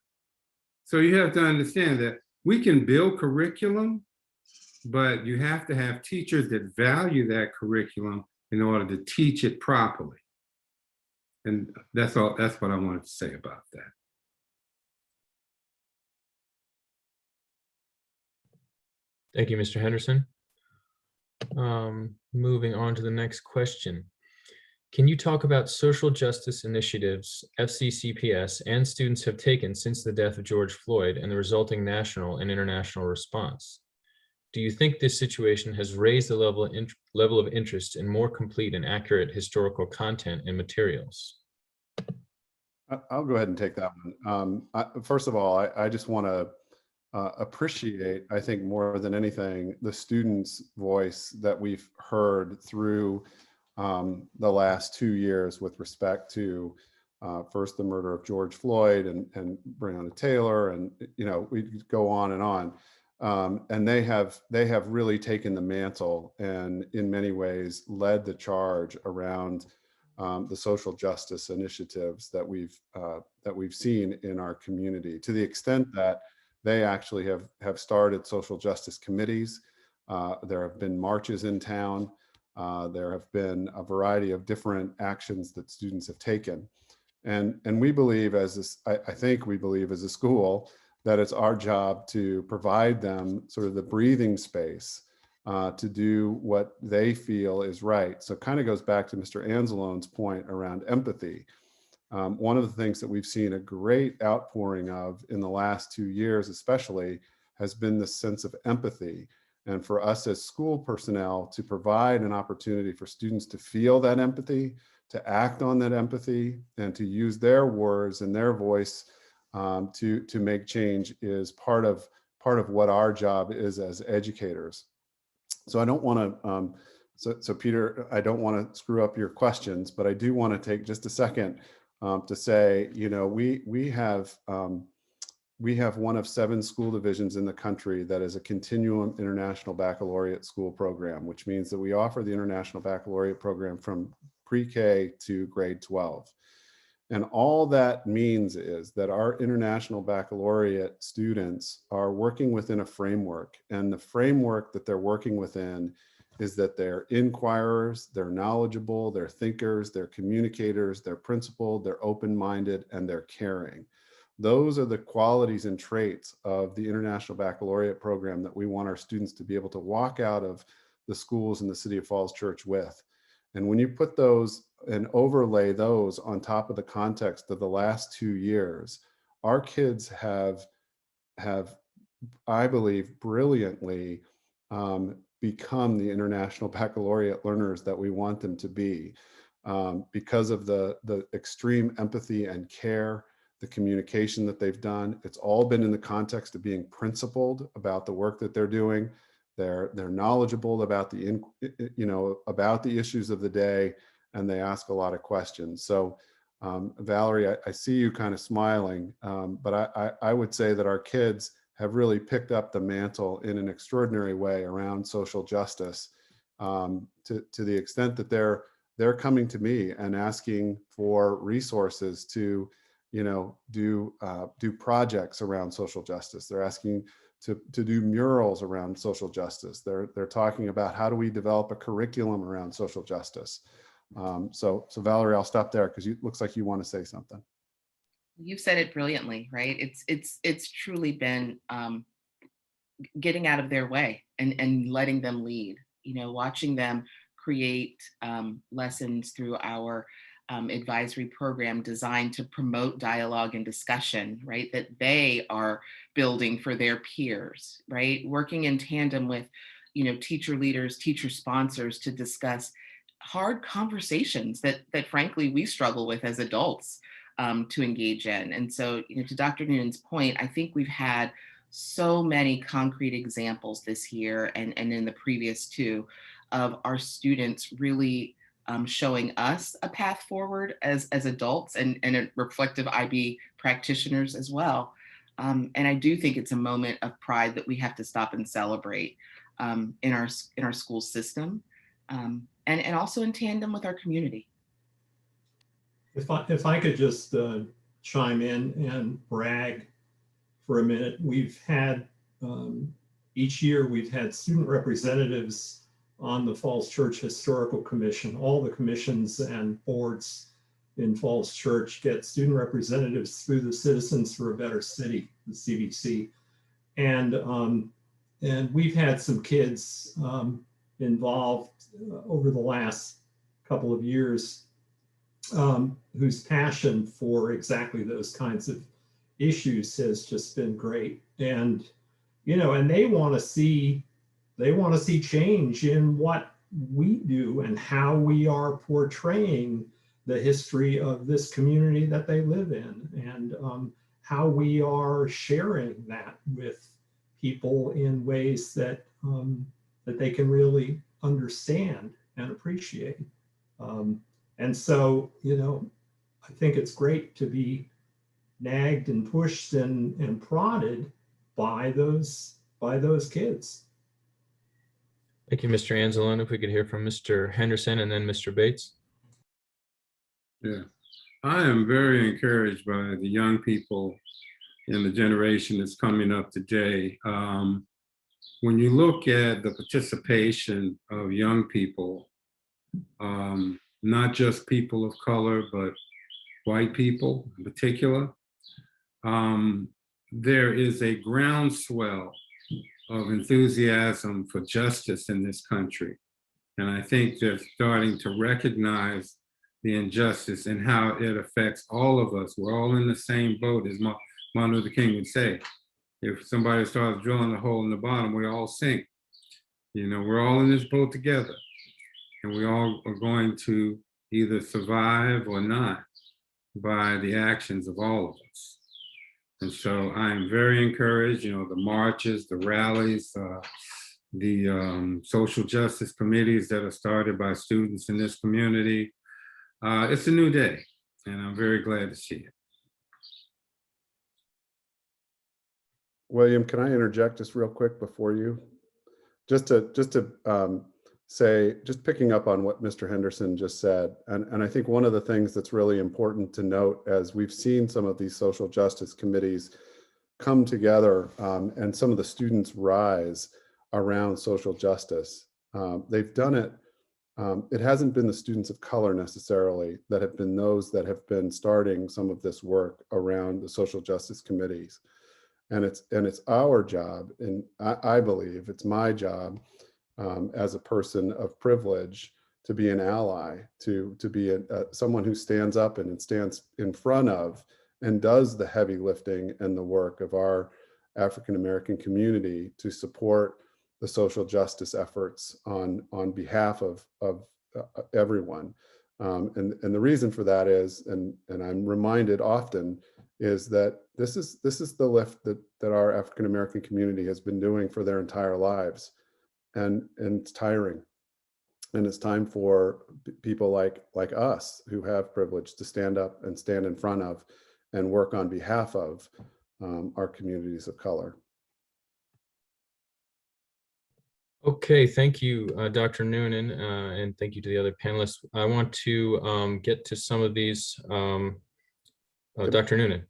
So you have to understand that we can build curriculum, but you have to have teachers that value that curriculum in order to teach it properly. And that's all. That's what I wanted to say about that. Thank you, Mr. Henderson. Moving on to the next question. Can you talk about social justice initiatives FCCPS and students have taken since the death of George Floyd and the resulting national and international response? Do you think this situation has raised the level of interest in more complete and accurate historical content and materials? I'll go ahead and take that one. First of all, I just want to appreciate, I think more than anything, the students' voice that we've heard through the last 2 years with respect to first the murder of George Floyd and Breonna Taylor, and you know, we go on and on. And they have really taken the mantle and in many ways led the charge around the social justice initiatives that we've seen in our community, to the extent that they actually have started social justice committees. There have been marches in town. There have been a variety of different actions that students have taken. And we believe I think we believe as a school that it's our job to provide them sort of the breathing space to do what they feel is right. So it kind of goes back to Mr. Anzalone's point around empathy. One of the things that we've seen a great outpouring of in the last 2 years especially has been this sense of empathy. And for us as school personnel to provide an opportunity for students to feel that empathy, to act on that empathy, and to use their words and their voice to make change is part of what our job is as educators. So I don't want to, so Peter, I don't want to screw up your questions, but I do want to take just a second to say, we have one of 7 school divisions in the country that is a continuum international baccalaureate school program, which means that we offer the international baccalaureate program from pre-K to grade 12. And all that means is that our international baccalaureate students are working within a framework, and the framework that they're working within is that they're inquirers, they're knowledgeable, they're thinkers, they're communicators, they're principled, they're open-minded, and they're caring. Those are the qualities and traits of the International Baccalaureate program that we want our students to be able to walk out of the schools in the City of Falls Church with. And when you put those and overlay those on top of the context of the last 2 years, our kids have I believe, brilliantly become the International Baccalaureate learners that we want them to be, because of the extreme empathy and care, the communication that they've done. It's all been in the context of being principled about the work that they're doing. They're knowledgeable about about the issues of the day, and they ask a lot of questions. So Valerie, I see you kind of smiling, but I would say that our kids have really picked up the mantle in an extraordinary way around social justice, to the extent that they're coming to me and asking for resources to, do projects around social justice. They're asking to do murals around social justice. They're talking about how do we develop a curriculum around social justice. So Valerie, I'll stop there because it looks like you want to say something. You've said it brilliantly, right? It's truly been getting out of their way and letting them lead. Watching them create lessons through our advisory program designed to promote dialogue and discussion, right? That they are building for their peers, right? Working in tandem with, teacher leaders, teacher sponsors to discuss hard conversations that frankly we struggle with as adults to engage in. And so, to Dr. Noonan's point, I think we've had so many concrete examples this year and in the previous 2 of our students really showing us a path forward as adults and reflective IB practitioners as well. And I do think it's a moment of pride that we have to stop and celebrate in our school system, and also in tandem with our community. If I could just chime in and brag for a minute, we've had each year we've had student representatives on the Falls Church Historical Commission. All the commissions and boards in Falls Church get student representatives through the Citizens for a Better City, the CVC, and we've had some kids involved over the last couple of years whose passion for exactly those kinds of issues has just been great. And, and they want to see change in what we do and how we are portraying the history of this community that they live in, and how we are sharing that with people in ways that that they can really understand and appreciate. And so, I think it's great to be nagged and pushed and prodded by those kids. Thank you, Mr. Anzalone. If we could hear from Mr. Henderson and then Mr. Bates. Yeah, I am very encouraged by the young people in the generation that's coming up today. When you look at the participation of young people, not just people of color, but white people in particular, there is a groundswell of enthusiasm for justice in this country. And I think they're starting to recognize the injustice and how it affects all of us. We're all in the same boat, as Martin Luther King would say. If somebody starts drilling a hole in the bottom, we all sink. We're all in this boat together, and we all are going to either survive or not by the actions of all of us. And so I'm very encouraged, the marches, the rallies, the social justice committees that are started by students in this community. It's a new day, and I'm very glad to see it. William, can I interject just real quick before you? Just to say, just picking up on what Mr. Henderson just said, and I think one of the things that's really important to note as we've seen some of these social justice committees come together and some of the students rise around social justice. They've done it. It hasn't been the students of color necessarily that have been those that have been starting some of this work around the social justice committees. And it's our job, and I believe it's my job as a person of privilege to be an ally, to be someone who stands up and stands in front of and does the heavy lifting and the work of our African American community to support the social justice efforts on behalf of everyone. And the reason for that is, and I'm reminded often, is that this is the lift that our African American community has been doing for their entire lives, and it's tiring, and it's time for people like us who have privilege to stand up and stand in front of and work on behalf of our communities of color. Okay, thank you, Dr. Noonan, and thank you to the other panelists. I want to get to some of these. Dr. Noonan.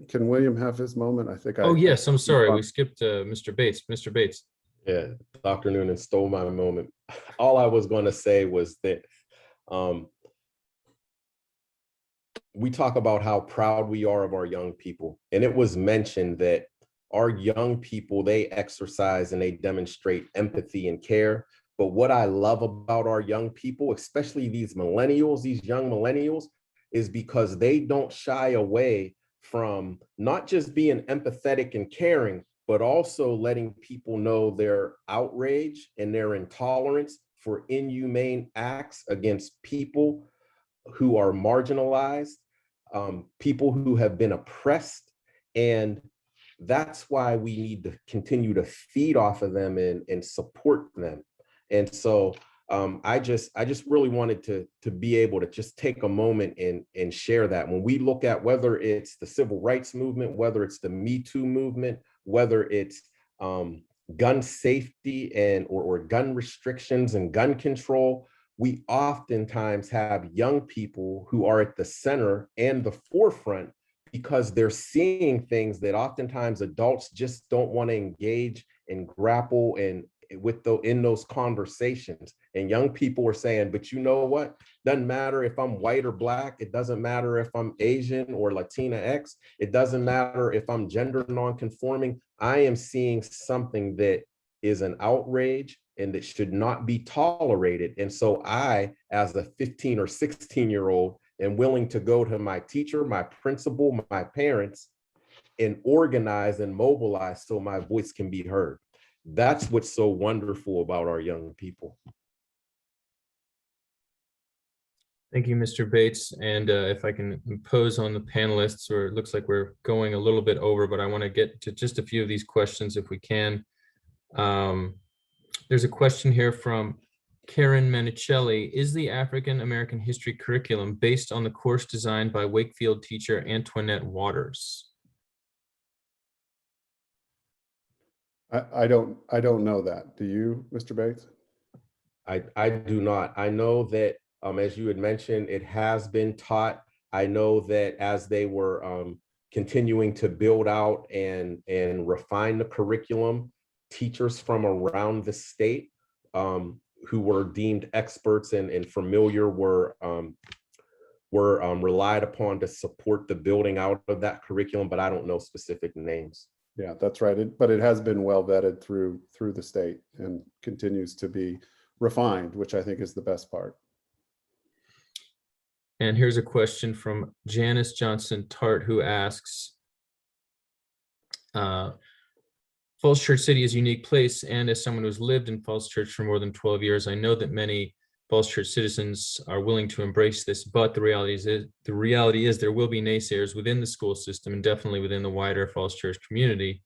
Can William have his moment? I think. Oh, yes, I'm sorry. We skipped Mr. Bates. Mr. Bates. Yeah, Dr. Noonan stole my moment. All I was going to say was that we talk about how proud we are of our young people. And it was mentioned that our young people, they exercise and they demonstrate empathy and care. But what I love about our young people, especially these millennials, these young millennials, is because they don't shy away from not just being empathetic and caring, but also letting people know their outrage and their intolerance for inhumane acts against people who are marginalized, people who have been oppressed. And that's why we need to continue to feed off of them and support them. And so I just really wanted to be able to just take a moment and share that. When we look at whether it's the civil rights movement, whether it's the Me Too movement, whether it's gun safety or gun restrictions and gun control, we oftentimes have young people who are at the center and the forefront because they're seeing things that oftentimes adults just don't want to engage and grapple in those conversations. And young people are saying, but you know what? Doesn't matter if I'm white or black. It doesn't matter if I'm Asian or Latina X. It doesn't matter if I'm gender nonconforming. I am seeing something that is an outrage and that should not be tolerated. And so I, as a 15 or 16-year-old, am willing to go to my teacher, my principal, my parents, and organize and mobilize so my voice can be heard. That's what's so wonderful about our young people. Thank you, Mr. Bates. And if I can impose on the panelists, or it looks like we're going a little bit over, but I want to get to just a few of these questions if we can. There's a question here from Karen Menicelli. Is the African American history curriculum based on the course designed by Wakefield teacher Antoinette Waters? I don't know that. Do you, Mr. Bates? I do not. I know that as you had mentioned, it has been taught. I know that as they were continuing to build out and refine the curriculum, teachers from around the state who were deemed experts and familiar were relied upon to support the building out of that curriculum, but I don't know specific names. Yeah, that's right. But it has been well vetted through the state and continues to be refined, which I think is the best part. And here's a question from Janice Johnson Tart, who asks, Falls Church City is a unique place, and as someone who's lived in Falls Church for more than 12 years, I know that many Falls Church citizens are willing to embrace this, but the reality is there will be naysayers within the school system and definitely within the wider Falls Church community.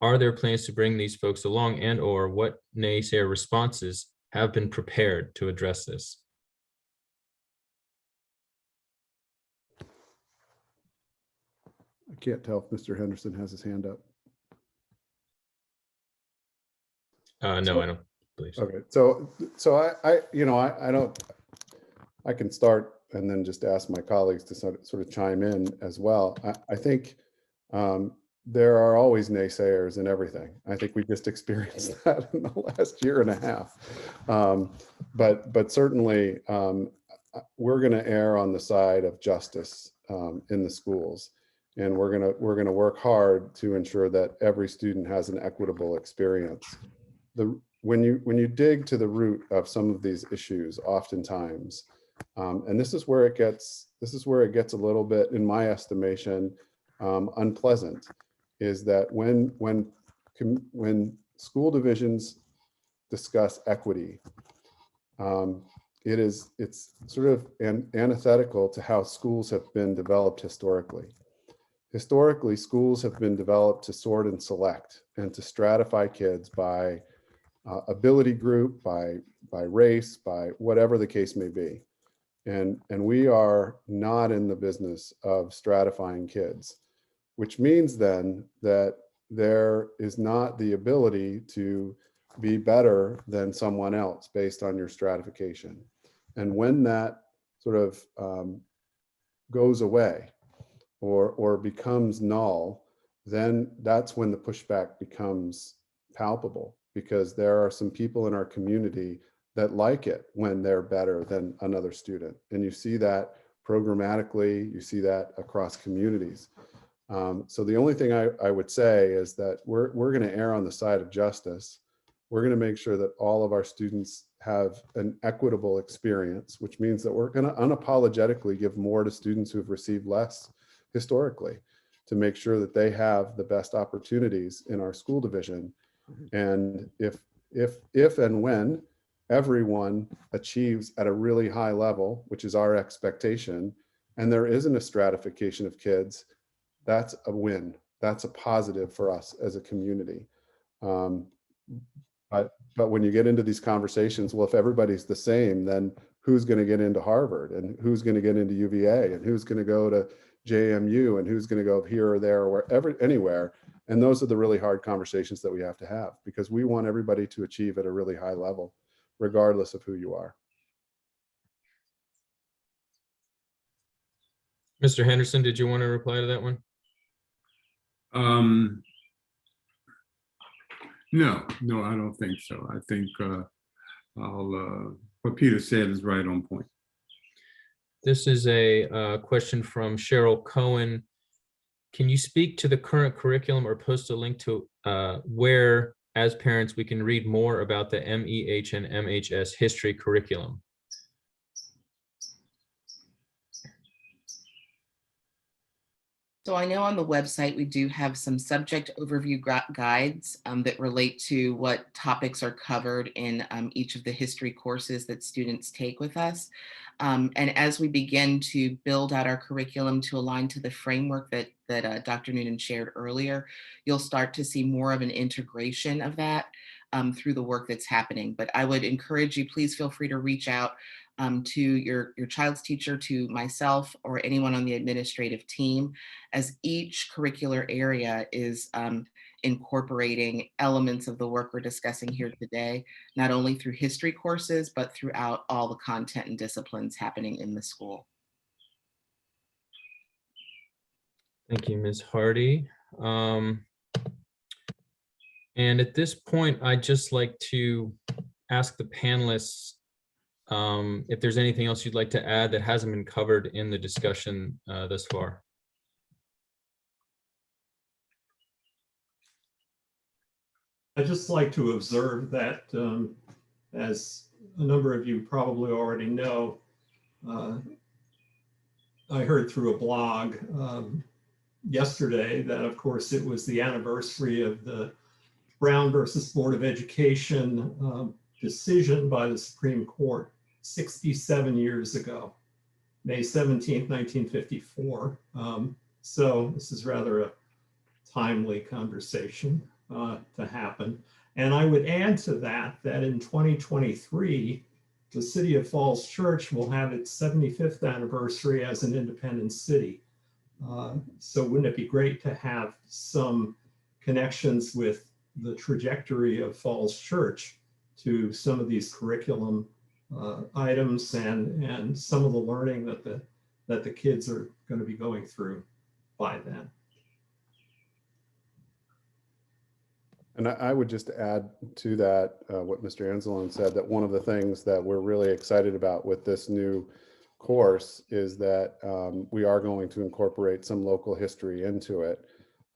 Are there plans to bring these folks along, and or what naysayer responses have been prepared to address this? I can't tell if Mr. Henderson has his hand up. No, I don't believe so. Okay, so I don't, I can start and then just ask my colleagues to sort of chime in as well. I think there are always naysayers in everything. I think we just experienced that in the last year and a half. But certainly we're going to err on the side of justice in the schools, and we're going to work hard to ensure that every student has an equitable experience. When you dig to the root of some of these issues, oftentimes, and this is where it gets a little bit, in my estimation, unpleasant, is that when school divisions discuss equity, it's sort of antithetical to how schools have been developed historically. Historically, schools have been developed to sort and select and to stratify kids by ability group, by race, by whatever the case may be. And we are not in the business of stratifying kids, which means then that there is not the ability to be better than someone else based on your stratification. And when that sort of goes away or becomes null, then that's when the pushback becomes palpable, because there are some people in our community that like it when they're better than another student. And you see that programmatically, you see that across communities. So the only thing I would say is that we're going to err on the side of justice. We're going to make sure that all of our students have an equitable experience, which means that we're going to unapologetically give more to students who have received less historically, to make sure that they have the best opportunities in our school division. And if and when everyone achieves at a really high level, which is our expectation, and there isn't a stratification of kids, that's a win. That's a positive for us as a community. But when you get into these conversations, well, if everybody's the same, then who's going to get into Harvard, and who's going to get into UVA, and who's going to go to JMU, and who's going to go here or there or wherever, anywhere. And those are the really hard conversations that we have to have, because we want everybody to achieve at a really high level, regardless of who you are. Mr. Henderson, did you want to reply to that one? No, I don't think so. I think what Peter said is right on point. This is a question from Cheryl Cohen. Can you speak to the current curriculum or post a link to where, as parents, we can read more about the MEH and MHS history curriculum? So I know on the website, we do have some subject overview guides that relate to what topics are covered in each of the history courses that students take with us. And as we begin to build out our curriculum to align to the framework that Dr. Noonan shared earlier, you'll start to see more of an integration of that through the work that's happening. But I would encourage you, please feel free to reach out to your child's teacher, to myself, or anyone on the administrative team, as each curricular area is incorporating elements of the work we're discussing here today, not only through history courses, but throughout all the content and disciplines happening in the school. Thank you, Ms. Hardy. And at this point, I'd just like to ask the panelists if there's anything else you'd like to add that hasn't been covered in the discussion thus far. I'd just like to observe that, as a number of you probably already know, I heard through a blog yesterday that, of course, it was the anniversary of the Brown versus Board of Education decision by the Supreme Court 67 years ago, May 17th, 1954. So this is rather a timely conversation. to happen. And I would add to that in 2023, the City of Falls Church will have its 75th anniversary as an independent city. So wouldn't it be great to have some connections with the trajectory of Falls Church to some of these curriculum items and some of the learning that the kids are going to be going through by then. And I would just add to that what Mr. Anzalone said, that one of the things that we're really excited about with this new course is that we are going to incorporate some local history into it.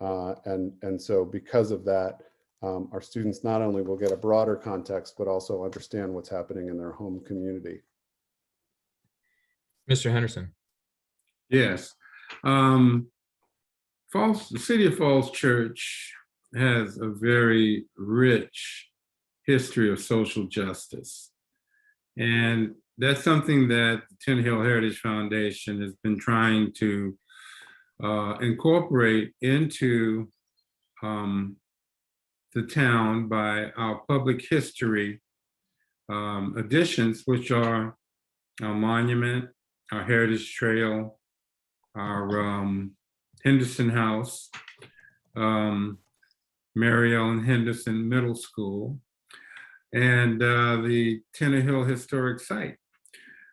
And so because of that, our students not only will get a broader context, but also understand what's happening in their home community. Mr. Henderson. Yes. The City of Falls Church has a very rich history of social justice. And that's something that the Tin Hill Heritage Foundation has been trying to incorporate into the town by our public history additions, which are our monument, our heritage trail, our Henderson House, Mary Ellen Henderson Middle School, and the Tin Hill Historic Site.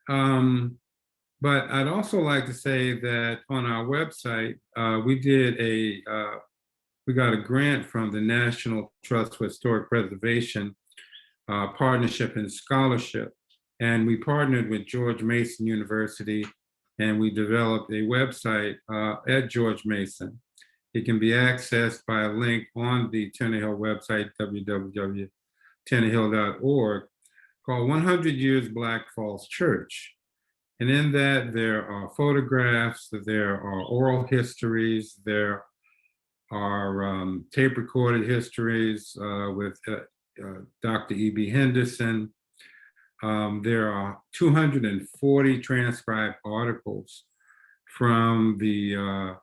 But I'd also like to say that on our website, we got a grant from the National Trust for Historic Preservation Partnership and Scholarship. And we partnered with George Mason University, and we developed a website at George Mason. It can be accessed by a link on the Tannehill website, www.tannehill.org, called 100 Years Black Falls Church. And in that, there are photographs, there are oral histories, there are tape recorded histories with Dr. E.B. Henderson. There are 240 transcribed articles from the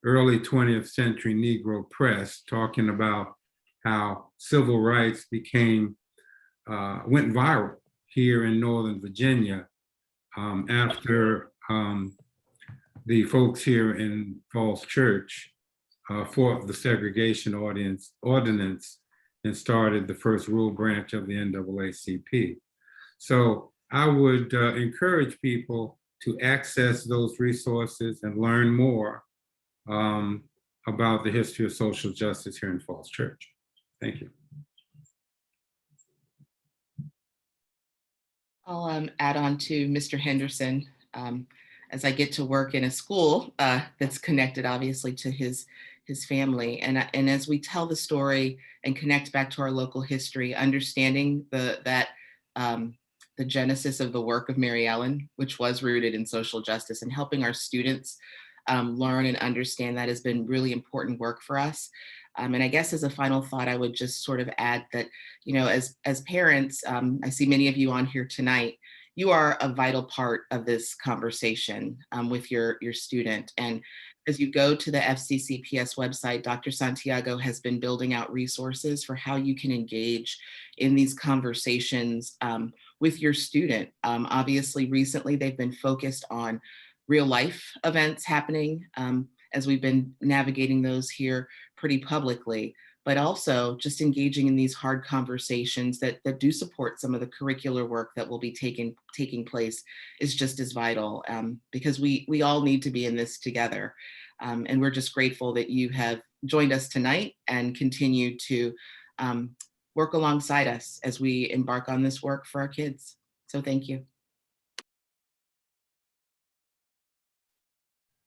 early 20th century Negro press talking about how civil rights went viral here in Northern Virginia after the folks here in Falls Church fought the segregation ordinance and started the first rural branch of the NAACP. So I would encourage people to access those resources and learn more about the history of social justice here in Falls Church. Thank you. I'll add on to Mr. Henderson as I get to work in a school that's connected obviously to his family. And as we tell the story and connect back to our local history, understanding the genesis of the work of Mary Ellen, which was rooted in social justice, and helping our students learn and understand that has been really important work for us. And I guess as a final thought, I would just sort of add that, you know, as parents, I see many of you on here tonight, you are a vital part of this conversation with your student. And as you go to the FCCPS website, Dr. Santiago has been building out resources for how you can engage in these conversations with your student. Obviously, recently they've been focused on real life events happening as we've been navigating those here pretty publicly, but also just engaging in these hard conversations that do support some of the curricular work that will be taking place is just as vital because we all need to be in this together. And we're just grateful that you have joined us tonight and continue to work alongside us as we embark on this work for our kids. So thank you.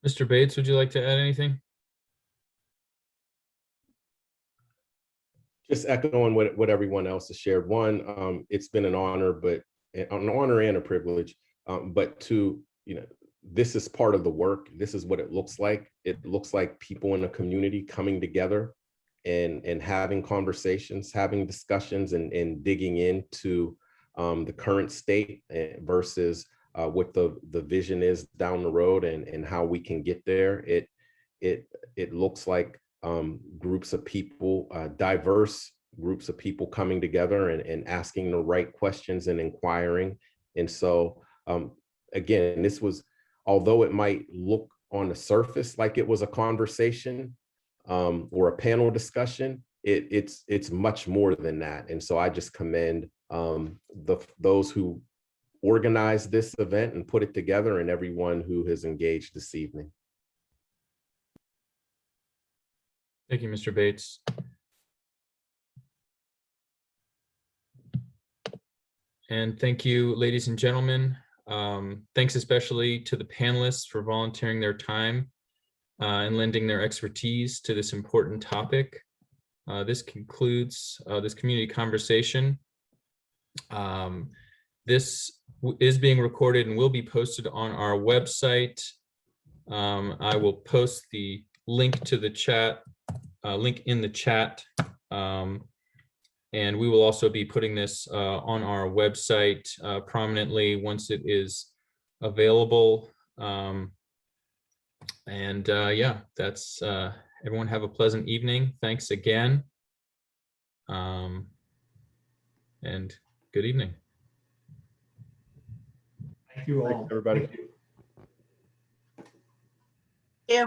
Mr. Bates, would you like to add anything? Just echoing what everyone else has shared. One, it's been an honor, but an honor and a privilege. But two, you know, this is part of the work. This is what it looks like. It looks like people in a community coming together and having conversations, having discussions, and digging into the current state versus what the vision is down the road and how we can get there. It looks like groups of people, diverse groups of people coming together and asking the right questions and inquiring. And so, again, this was, although it might look on the surface like it was a conversation or a panel discussion, it's much more than that. And so I just commend those who organized this event and put it together, and everyone who has engaged this evening. Thank you, Mr. Bates. And thank you, ladies and gentlemen. Thanks especially to the panelists for volunteering their time and lending their expertise to this important topic. This concludes this community conversation. This is being recorded and will be posted on our website. I will post the link to the chat, link in the chat. And we will also be putting this on our website prominently once it is available. Yeah, that's everyone have a pleasant evening. Thanks again. And good evening. Thank you all. Thanks, everybody. Thank you. Yeah.